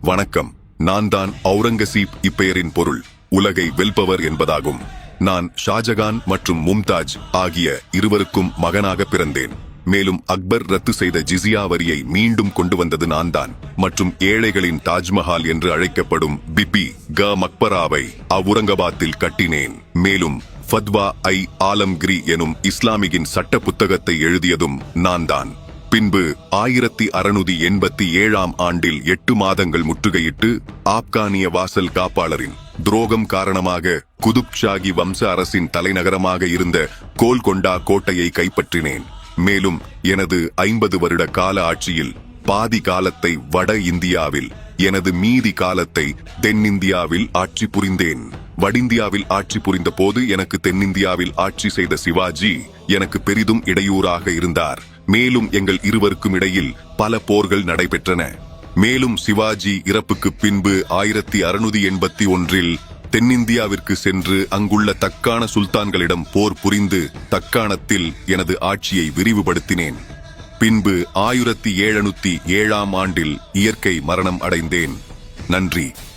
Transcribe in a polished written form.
வணக்கம். நான் தான் அவுரங்கசீப். இப்பெயரின் பொருள் உலகை வெல்பவர் என்பதாகும். நான் ஷாஜகான் மற்றும் மும்தாஜ் ஆகிய இருவருக்கும் மகனாக பிறந்தேன். மேலும் அக்பர் ரத்து செய்த ஜிசியா வரியை மீண்டும் கொண்டு வந்தது நான்தான். மற்றும் ஏழைகளின் தாஜ்மஹால் என்று அழைக்கப்படும் பிபி க மக்பராவை அவுரங்காபாத்தில் கட்டினேன். மேலும் ஃபத்வா ஐ ஆலம்கிரி எனும் இஸ்லாமியின் சட்ட புத்தகத்தை எழுதியதும் நான்தான். பின்பு 1687 ஆண்டில் 8 மாதங்கள் முற்றுகையிட்டு ஆப்கானிய வாசல் காப்பாளரின் துரோகம் காரணமாக குதுப் ஷாகி வம்ச அரசின் தலைநகரமாக இருந்த கோல்கொண்டா கோட்டையை கைப்பற்றினேன். மேலும் எனது 50 வருட கால ஆட்சியில் பாதி காலத்தை வட இந்தியாவில், எனது மீதி காலத்தை தென்னிந்தியாவில் ஆட்சி புரிந்தேன். வடிந்தியாவில் ஆட்சி புரிந்த போது எனக்கு தென்னிந்தியாவில் ஆட்சி செய்த சிவாஜி எனக்கு பெரிதும் இடையூறாக இருந்தார். மேலும் எங்கள் இருவருக்கும் இடையில் பல போர்கள் நடைபெற்றன. மேலும் சிவாஜி இறப்புக்கு பின்பு 1681 தென்னிந்தியாவிற்கு சென்று அங்குள்ள தக்கான சுல்தான்களிடம் போர் புரிந்து தக்காணத்தில் எனது ஆட்சியை விரிவுபடுத்தினேன். பின்பு 1707 ஆண்டில் இயற்கை மரணம் அடைந்தேன். நன்றி.